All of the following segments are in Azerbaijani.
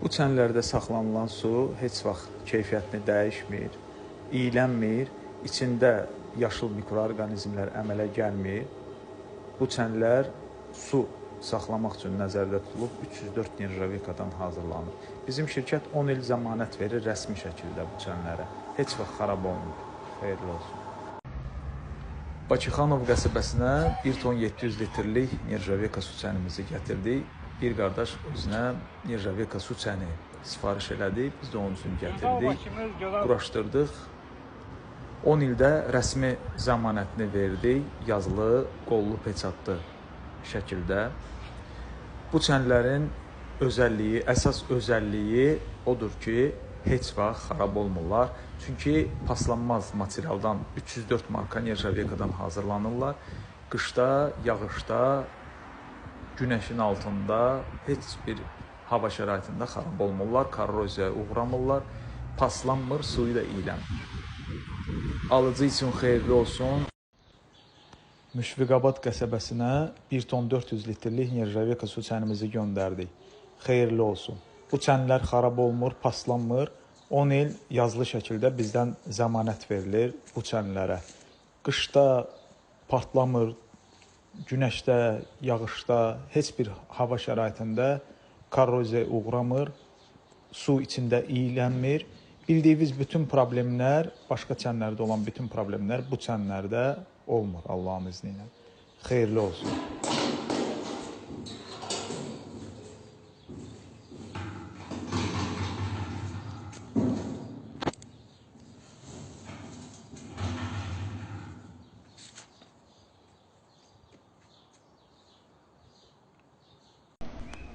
Bu çənlərdə saxlanılan su heç vaxt keyfiyyətini dəyişmir, iyilənmir, içində yaşıl mikroorqanizmlər əmələ gəlmir. Bu çənlər su saxlamaq üçün nəzərdə tutulub 304 nirjavekadan hazırlanır. Bizim şirkət 10 il zəmanət verir rəsmi şəkildə bu çənlərə. Heç vaxt xarab olmur. Xeyirli olsun. Bakıxanov qəsəbəsinə 1 ton 700 litrlik nirjaveka su çənimizi gətirdik. Bir qardaş özünə nirjaveka su çəni sifariş elədi. Biz də onun üçün gətirdik, quraşdırdıq. 10 ildə rəsmi zəmanətini verdik, yazılı, qollu, peçatlı şəkildə. Bu çənlərin özəlliyi, əsas özəlliyi odur ki, heç vaxt xarab olmurlar. Çünki paslanmaz materialdan 304 marka nirjavekadan hazırlanırlar. Qışda, yağışda, günəşin altında heç bir hava şəraitində xarab olmurlar, korroziyaya uğramırlar, paslanmır, suyu da iyilənmir. Alıcı üçün xeyirli olsun. Müşfiqabad qəsəbəsinə 1 ton 400 litrlik nirjaveka su çənimizi göndərdik. Xeyirli olsun. Bu çənlər xarab olmur, paslanmır. 10 il yazılı şəkildə bizdən zəmanət verilir bu çənlərə. Qışda partlamır, günəşdə, yağışda, heç bir hava şəraitində korroziyaya uğramır, su içində iyilənmir. Bildiyiniz bütün problemlər, başqa çənlərdə olan bütün problemlər bu çənlərdə olmur Allahın izni ilə. Xeyirli olsun.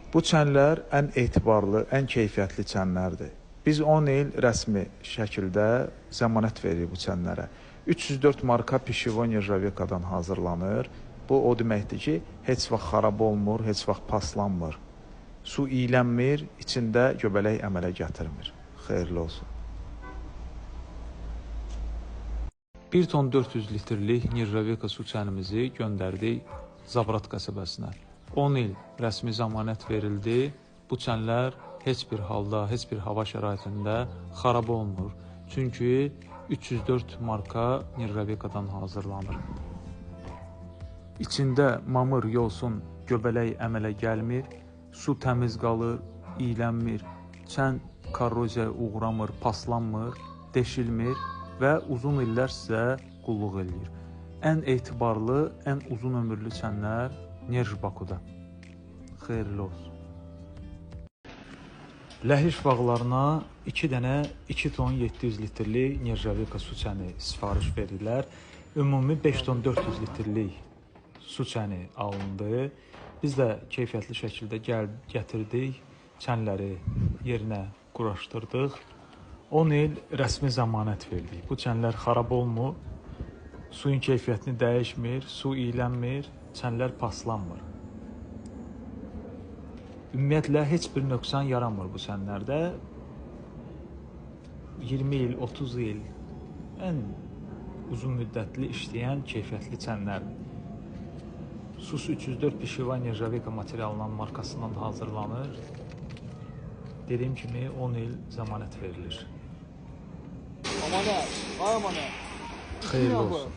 Bu çənlər ən etibarlı, ən keyfiyyətli çənlərdir. Biz 10 il rəsmi şəkildə zəmanət veririk bu çənlərə. 304 marka pişivo nirjavekadan hazırlanır. Bu o deməkdir ki, heç vaxt xarab olmur, heç vaxt paslanmır. Su iyilənmir, içində göbələk əmələ gətirmir. Xeyirli olsun. 1 ton 400 litrlik nirjaveka su çənimizi göndərdik Zabrat qəsəbəsinə. 10 il rəsmi zəmanət verildi. Bu çənlər heç bir halda, heç bir hava şəraitində xarab olmur. Çünki 304 marka nirjavekadan hazırlanır. İçində mamır, yosun, göbələk əmələ gəlmir. Su təmiz qalır, iyilənmir. Çən korroziyaya uğramır, paslanmır, deşilmir və uzun illər sizə qulluq eləyir. Ən etibarlı, ən uzun ömürlü çənlər Nerj Bakuda. Xeyirli olsun. Ləhriş bağlarına 2 dənə 2 ton 700 litrlik nirjaveka su çəni sifariş verirlər. Ümumi 5 ton 400 litrlik su çəni alındı. Biz də keyfiyyətli şəkildə gətirdik, çənləri yerinə quraşdırdıq. 10 il rəsmi zəmanət verdik. Bu çənlər xarab olmur, suyun keyfiyyətini dəyişmir, su iyilənmir, çənlər paslanmır. Ümumiyyətlə, heç bir nöqsan yaranmır bu çənlərdə. 20 il, 30 il ən uzun müddətli işləyən keyfiyyətli çənlərdir. Sus 304 pişivo nirjaveka materialından markasından hazırlanır. Dediyim kimi 10 il zəmanət verilir. Xeyirli olsun.